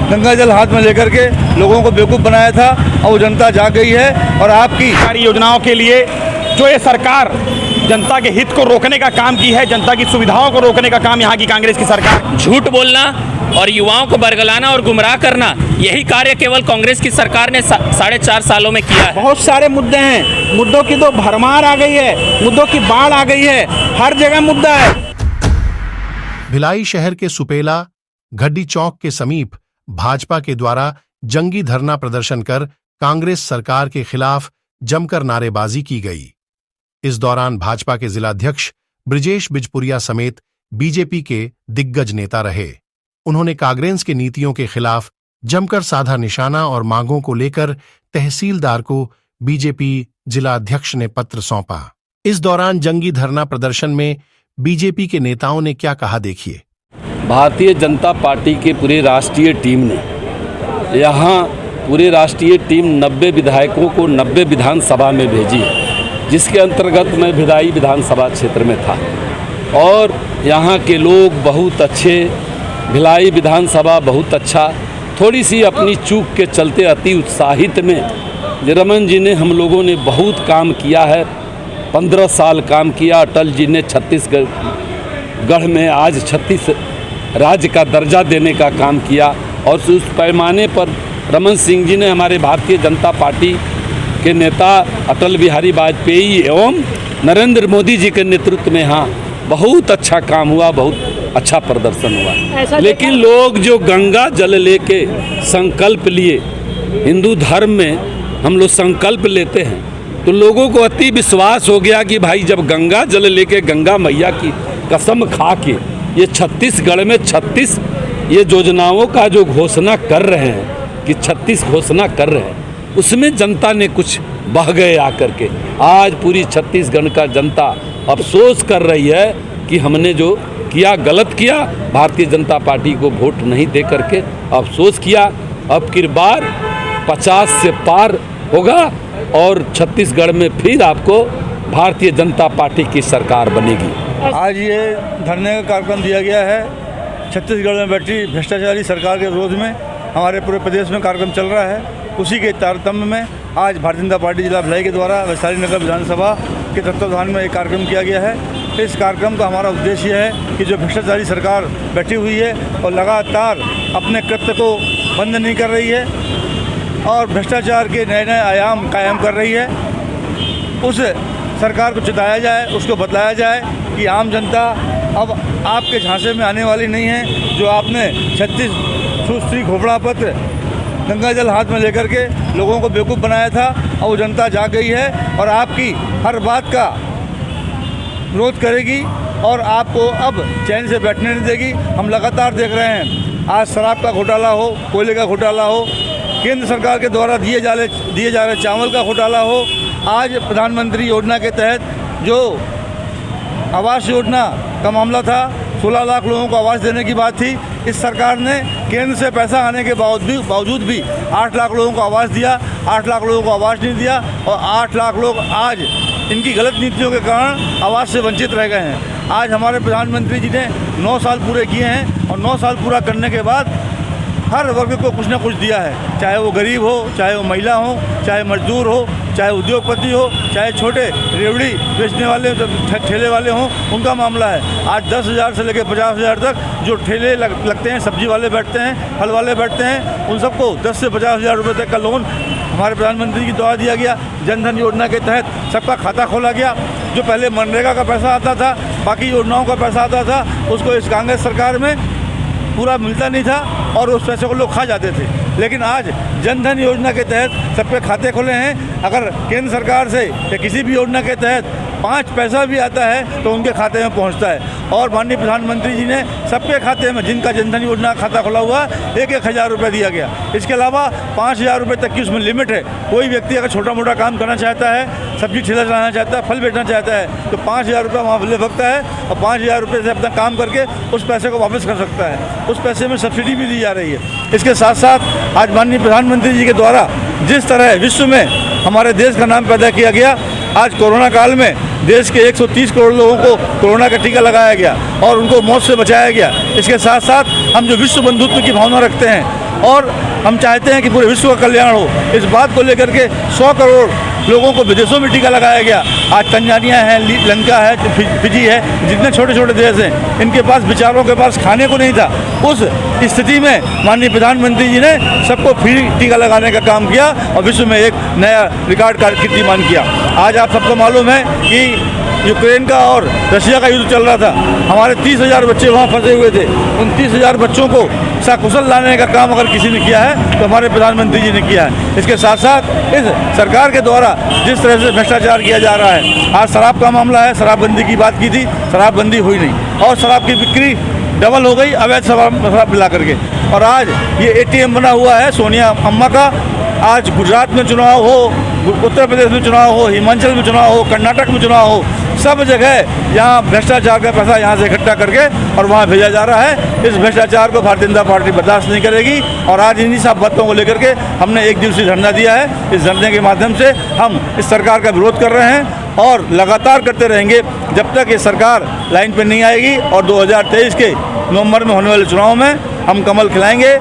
गंगा जल हाथ में लेकर के लोगों को बेवकूफ़ बनाया था और वो जनता जाग गई है। और आपकी सारी योजनाओं के लिए जो ये सरकार जनता के हित को रोकने का काम की है, जनता की सुविधाओं को रोकने का काम यहाँ की कांग्रेस की सरकार। झूठ बोलना और युवाओं को बरगलाना और गुमराह करना, यही कार्य केवल कांग्रेस की सरकार ने 4.5 सालों में किया है। बहुत सारे मुद्दे हैं, मुद्दों की तो भरमार आ गई है, मुद्दों की बाढ़ आ गई है, हर जगह मुद्दा है। भिलाई शहर के सुपेला घड्डी चौक के समीप भाजपा के द्वारा जंगी धरना प्रदर्शन कर कांग्रेस सरकार के खिलाफ जमकर नारेबाजी की गई। इस दौरान भाजपा के जिलाध्यक्ष ब्रिजेश बिजपुरिया समेत बीजेपी के दिग्गज नेता रहे। उन्होंने कांग्रेस के नीतियों के खिलाफ जमकर साधा निशाना और मांगों को लेकर तहसीलदार को बीजेपी जिलाध्यक्ष ने पत्र सौंपा। इस दौरान जंगी धरना प्रदर्शन में बीजेपी के नेताओं ने क्या कहा, देखिए। भारतीय जनता पार्टी के पूरे राष्ट्रीय टीम ने यहाँ पूरे राष्ट्रीय टीम 90 विधायकों को 90 विधानसभा में भेजी, जिसके अंतर्गत मैं भिलाई विधानसभा क्षेत्र में था और यहाँ के लोग बहुत अच्छे, भिलाई विधानसभा बहुत अच्छा। थोड़ी सी अपनी चूक के चलते अति उत्साहित में रमन जी ने, हम लोगों ने बहुत काम किया है, 15 साल काम किया। अटल जी ने छत्तीसगढ़ में आज 36 राज्य का दर्जा देने का काम किया और उस पैमाने पर रमन सिंह जी ने, हमारे भारतीय जनता पार्टी के नेता अटल बिहारी वाजपेयी एवं नरेंद्र मोदी जी के नेतृत्व में यहाँ बहुत अच्छा काम हुआ, बहुत अच्छा प्रदर्शन हुआ। लेकिन लोग जो गंगा जल लेके संकल्प लिए, हिंदू धर्म में हम लोग संकल्प लेते हैं, तो लोगों को अति विश्वास हो गया कि भाई जब गंगा जल लेके गंगा मैया की कसम खा के ये छत्तीसगढ़ में 36 ये योजनाओं का जो घोषणा कर रहे हैं कि 36 घोषणा कर रहे हैं, उसमें जनता ने कुछ बह गए आकर के। आज पूरी छत्तीसगढ़ का जनता अफसोस कर रही है कि हमने जो किया गलत किया, भारतीय जनता पार्टी को वोट नहीं दे करके अफसोस किया। अब की बार 50 से पार होगा और छत्तीसगढ़ में फिर आपको भारतीय जनता पार्टी की सरकार बनेगी। आज ये धरने का कार्यक्रम दिया गया है। छत्तीसगढ़ में बैठी भ्रष्टाचारी सरकार के विरोध में हमारे पूरे प्रदेश में कार्यक्रम चल रहा है। उसी के तारतम्य में आज भारतीय जनता पार्टी जिला भिलाई के द्वारा वैशाली नगर विधानसभा के तत्वाधान में एक कार्यक्रम किया गया है। इस कार्यक्रम का हमारा उद्देश्य है कि जो भ्रष्टाचारी सरकार बैठी हुई है और लगातार अपने कृत्य को बंद नहीं कर रही है और भ्रष्टाचार के नए नए आयाम कायम कर रही है, उस सरकार को चिताया जाए, उसको बतलाया जाए कि आम जनता अब आपके झांसे में आने वाली नहीं है। जो आपने 36 सूत्री घोषणा पत्र गंगा जल हाथ में लेकर के लोगों को बेवकूफ़ बनाया था और वो जनता जाग गई है और आपकी हर बात का विरोध करेगी और आपको अब चैन से बैठने नहीं देगी। हम लगातार देख रहे हैं, आज शराब का घोटाला हो, कोयले का घोटाला हो, केंद्र सरकार के द्वारा दिए जा रहे चावल का घोटाला हो, आज प्रधानमंत्री योजना के तहत जो आवास योजना का मामला था, 16 लाख लोगों को आवास देने की बात थी। इस सरकार ने केंद्र से पैसा आने के बावजूद भी 8 लाख लोगों को आवास दिया, 8 लाख लोगों को आवास नहीं दिया और 8 लाख लोग आज इनकी गलत नीतियों के कारण आवास से वंचित रह गए हैं। आज हमारे प्रधानमंत्री जी ने 9 साल पूरे किए हैं और 9 साल पूरा करने के बाद हर वर्ग को कुछ ना कुछ दिया है, चाहे वो गरीब हो, चाहे वो महिला हो, चाहे मजदूर हो, चाहे उद्योगपति हो, चाहे छोटे रेवड़ी बेचने वाले ठेले वाले हों, उनका मामला है। आज 10,000 से लेकर 50,000 तक जो ठेले लगते हैं, सब्जी वाले बैठते हैं, फल वाले बैठते हैं, उन सबको 10 से 50,000 रुपये तक का लोन हमारे प्रधानमंत्री के द्वारा दिया गया। जनधन योजना के तहत सबका खाता खोला गया। जो पहले मनरेगा का पैसा आता था, बाकी योजनाओं का पैसा आता था, उसको इस कांग्रेस सरकार में पूरा मिलता नहीं था और उस पैसे को लोग खा जाते थे। लेकिन आज जनधन योजना के तहत सबके खाते खुले हैं। अगर केंद्र सरकार से या किसी भी योजना के तहत 5 पैसा भी आता है तो उनके खाते में पहुंचता है। और माननीय प्रधानमंत्री जी ने सबके खाते में, जिनका जनधन योजना खाता खुला हुआ, 1-1 हज़ार रुपये दिया गया। इसके अलावा 5,000 रुपये तक की उसमें लिमिट है। कोई व्यक्ति अगर छोटा मोटा काम करना चाहता है, सब्जी ठेला चलाना चाहता है, फल बेचना चाहता है, तो 5,000 रुपये वहाँ ले सकता है और 5,000 रुपये से अपना काम करके उस पैसे को वापस कर सकता है। उस पैसे में सब्सिडी भी दी जा रही है। इसके साथ साथ आज माननीय प्रधानमंत्री जी के द्वारा जिस तरह विश्व में हमारे देश का नाम पैदा किया गया, आज कोरोना काल में देश के 130 करोड़ लोगों को कोरोना का टीका लगाया गया और उनको मौत से बचाया गया। इसके साथ साथ हम जो विश्व बंधुत्व की भावना रखते हैं और हम चाहते हैं कि पूरे विश्व का कल्याण हो, इस बात को लेकर के 100 करोड़ लोगों को विदेशों में टीका लगाया गया। आज तंजानिया है, लंका है, फिजी है, जितने छोटे छोटे देश हैं, इनके पास बेचारों के पास खाने को नहीं था। उस स्थिति में माननीय प्रधानमंत्री जी ने सबको फ्री टीका लगाने का काम किया और विश्व में एक नया रिकॉर्ड का कीर्तिमान किया। आज आप सबको मालूम है कि यूक्रेन का और रशिया का युद्ध चल रहा था। हमारे 30,000 बच्चे वहाँ फंसे हुए थे। उन 30,000 बच्चों को सकुशल लाने का काम अगर किसी ने किया है तो हमारे प्रधानमंत्री जी ने किया है। इसके साथ साथ इस सरकार के द्वारा जिस तरह से भ्रष्टाचार किया जा रहा है, आज शराब का मामला है, शराबबंदी की बात की थी, शराबबंदी हुई नहीं और शराब की बिक्री डबल हो गई अवैध शराब मिला करके। और आज ये ATM बना हुआ है सोनिया अम्मा का। आज गुजरात में चुनाव हो, उत्तर प्रदेश में चुनाव हो, हिमाचल में चुनाव हो, कर्नाटक में चुनाव हो, सब जगह यहाँ भ्रष्टाचार का पैसा यहाँ से इकट्ठा करके और वहाँ भेजा जा रहा है। इस भ्रष्टाचार को भारतीय जनता पार्टी बर्दाश्त नहीं करेगी और आज इन्हीं सब बातों को लेकर के हमने एक दिवसीय धरना दिया है। इस धरने के माध्यम से हम इस सरकार का विरोध कर रहे हैं और लगातार करते रहेंगे जब तक ये सरकार लाइन पर नहीं आएगी। और 2023 के नवंबर में होने वाले चुनाव में हम कमल खिलाएंगे।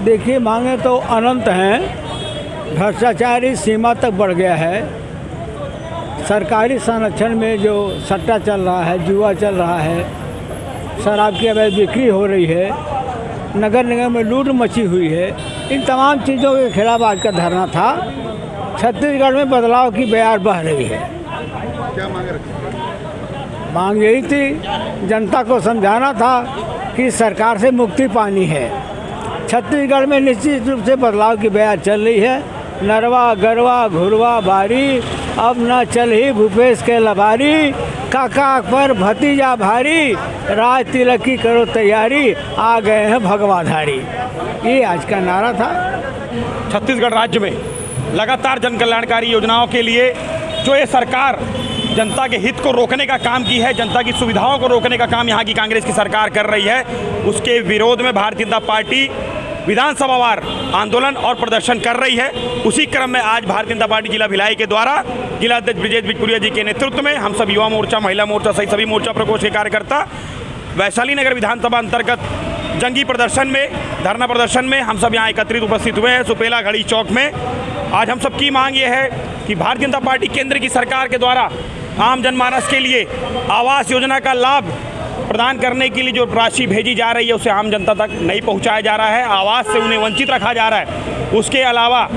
देखिए, मांगे तो अनंत हैं। भ्रष्टाचार इस सीमा तक बढ़ गया है। सरकारी संरक्षण में जो सट्टा चल रहा है, जुआ चल रहा है, शराब की अवैध बिक्री हो रही है, नगर निगम में लूट मची हुई है, इन तमाम चीज़ों के खिलाफ आज का धरना था। छत्तीसगढ़ में बदलाव की बयार बह रही है। क्या मांग रखी? मांग यही थी, जनता को समझाना था कि सरकार से मुक्ति पानी है। छत्तीसगढ़ में निश्चित रूप से बदलाव की बयार चल रही है। नरवा गरवा घुरवा बारी, अब न चल ही भूपेश के लबारी, काका पर भतीजा भारी, राज तिलक की करो तैयारी, आ गए हैं भगवाधारी। ये आज का नारा था। छत्तीसगढ़ राज्य में लगातार जन कल्याणकारी योजनाओं के लिए जो ये सरकार जनता के हित को रोकने का काम की है, जनता की सुविधाओं को रोकने का काम यहाँ की कांग्रेस की सरकार कर रही है, उसके विरोध में भारतीय जनता पार्टी विधानसभावार आंदोलन और प्रदर्शन कर रही है। उसी क्रम में आज भारतीय जनता पार्टी जिला भिलाई के द्वारा जिला अध्यक्ष ब्रिजेश बिजपुरिया जी के नेतृत्व में हम सब युवा मोर्चा, महिला मोर्चा सहित सभी मोर्चा प्रकोष्ठ के कार्यकर्ता वैशाली नगर विधानसभा अंतर्गत जंगी प्रदर्शन में, धरना प्रदर्शन में हम सब यहाँ एकत्रित उपस्थित हुए हैं सुपेला घड़ी चौक में। आज हम सबकी मांग ये है कि भारतीय जनता पार्टी केंद्र की सरकार के द्वारा आम जनमानस के लिए आवास योजना का लाभ प्रदान करने के लिए जो राशि भेजी जा रही है उसे आम जनता तक नहीं पहुंचाया जा रहा है, आवास से उन्हें वंचित रखा जा रहा है। उसके अलावा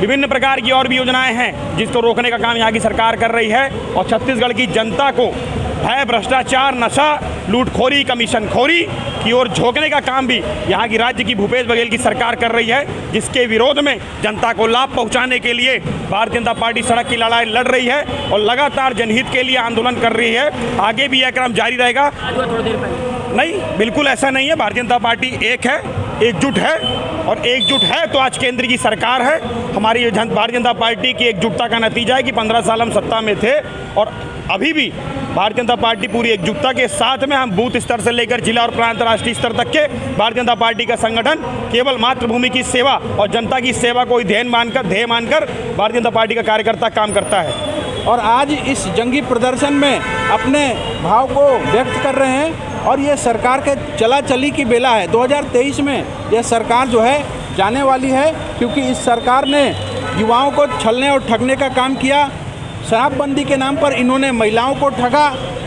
विभिन्न प्रकार की और भी योजनाएं हैं जिसको रोकने का काम यहाँ की सरकार कर रही है और छत्तीसगढ़ की जनता को भय, भ्रष्टाचार, नशा, लूटखोरी, कमीशनखोरी की ओर झोंकने का काम भी यहाँ की राज्य की भूपेश बघेल की सरकार कर रही है, जिसके विरोध में जनता को लाभ पहुँचाने के लिए भारतीय जनता पार्टी सड़क की लड़ाई लड़ रही है और लगातार जनहित के लिए आंदोलन कर रही है। आगे भी यह क्रम जारी रहेगा। नहीं, बिल्कुल ऐसा नहीं है। भारतीय जनता पार्टी एक है, एकजुट है और एकजुट है तो आज केंद्र की सरकार है। हमारी भारतीय जनता पार्टी की एकजुटता का नतीजा है कि 15 साल हम सत्ता में थे और अभी भी भारतीय जनता पार्टी पूरी एकजुटता के साथ में हम बूथ स्तर से लेकर जिला और प्रांत राष्ट्रीय स्तर तक के भारतीय जनता पार्टी का संगठन केवल मातृभूमि की सेवा और जनता की सेवा को ध्येय मानकर भारतीय जनता पार्टी का कार्यकर्ता काम करता है। और आज इस जंगी प्रदर्शन में अपने भाव को व्यक्त कर रहे हैं और ये सरकार के चला चली की बेला है। 2023 में यह सरकार जो है जाने वाली है, क्योंकि इस सरकार ने युवाओं को छलने और ठगने का काम किया। शराबबंदी के नाम पर इन्होंने महिलाओं को ठगा।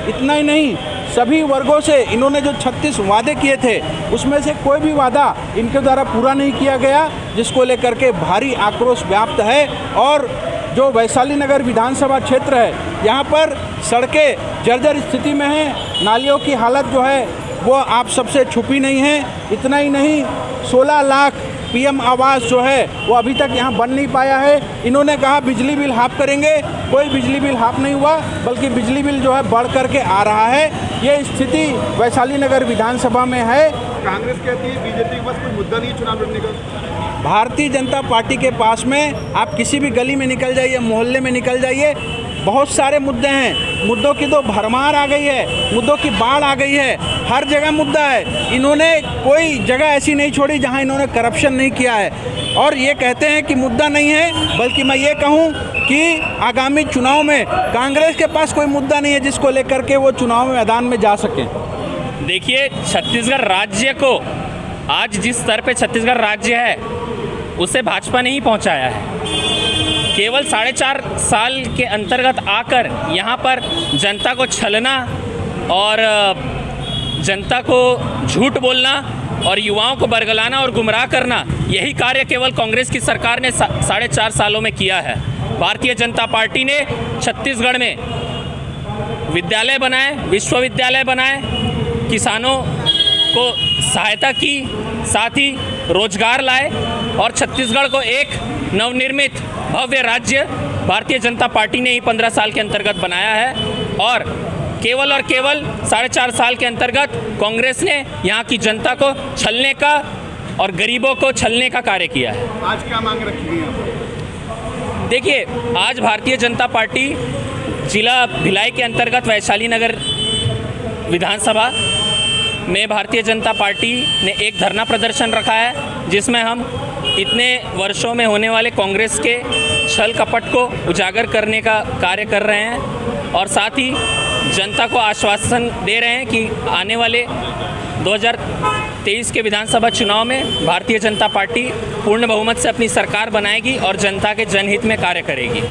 इतना ही नहीं, सभी वर्गों से इन्होंने जो 36 वादे किए थे उसमें से कोई भी वादा इनके द्वारा पूरा नहीं किया गया, जिसको लेकर के भारी आक्रोश व्याप्त है। और जो वैशाली नगर विधानसभा क्षेत्र है, यहाँ पर सड़कें जर्जर स्थिति में हैं, नालियों की हालत जो है वो आप सबसे छुपी नहीं है। इतना ही नहीं, 16 लाख PM आवास जो है वो अभी तक यहाँ बन नहीं पाया है। इन्होंने कहा बिजली बिल हाफ करेंगे, कोई बिजली बिल हाफ नहीं हुआ, बल्कि बिजली बिल जो है बढ़ करके आ रहा है। ये स्थिति वैशाली नगर विधानसभा में है। कांग्रेस कहती है बीजेपी के पास कोई मुद्दा नहीं चुनाव लड़ने का। भारतीय जनता पार्टी के पास में आप किसी भी गली में निकल जाइए, मोहल्ले में निकल जाइए, बहुत सारे मुद्दे हैं। मुद्दों की तो भरमार आ गई है, मुद्दों की बाढ़ आ गई है, हर जगह मुद्दा है। इन्होंने कोई जगह ऐसी नहीं छोड़ी जहां इन्होंने करप्शन नहीं किया है। और ये कहते हैं कि मुद्दा नहीं है, बल्कि मैं ये कहूं कि आगामी चुनाव में कांग्रेस के पास कोई मुद्दा नहीं है जिसको लेकर के वो चुनाव मैदान में जा सकें। देखिए, छत्तीसगढ़ राज्य को आज जिस स्तर पे छत्तीसगढ़ राज्य है उसे भाजपा ने ही पहुंचाया है। केवल 4.5 साल के अंतर्गत आकर यहाँ पर जनता को छलना और जनता को झूठ बोलना और युवाओं को बरगलाना और गुमराह करना, यही कार्य केवल कांग्रेस की सरकार ने 4.5 सालों में किया है। भारतीय जनता पार्टी ने छत्तीसगढ़ में विद्यालय बनाए, विश्वविद्यालय बनाए, किसानों को सहायता की, साथ ही रोजगार लाए और छत्तीसगढ़ को एक नवनिर्मित भव्य राज्य भारतीय जनता पार्टी ने ही 15 साल के अंतर्गत बनाया है। और केवल 4.5 साल के अंतर्गत कांग्रेस ने यहाँ की जनता को छलने का और गरीबों को छलने का कार्य किया है। आज क्या मांग रखी गई है? देखिए, आज भारतीय जनता पार्टी जिला भिलाई के अंतर्गत वैशाली नगर विधानसभा में भारतीय जनता पार्टी ने एक धरना प्रदर्शन रखा है, जिसमें हम इतने वर्षों में होने वाले कांग्रेस के छल कपट को उजागर करने का कार्य कर रहे हैं और साथ ही जनता को आश्वासन दे रहे हैं कि आने वाले 2023 के विधानसभा चुनाव में भारतीय जनता पार्टी पूर्ण बहुमत से अपनी सरकार बनाएगी और जनता के जनहित में कार्य करेगी।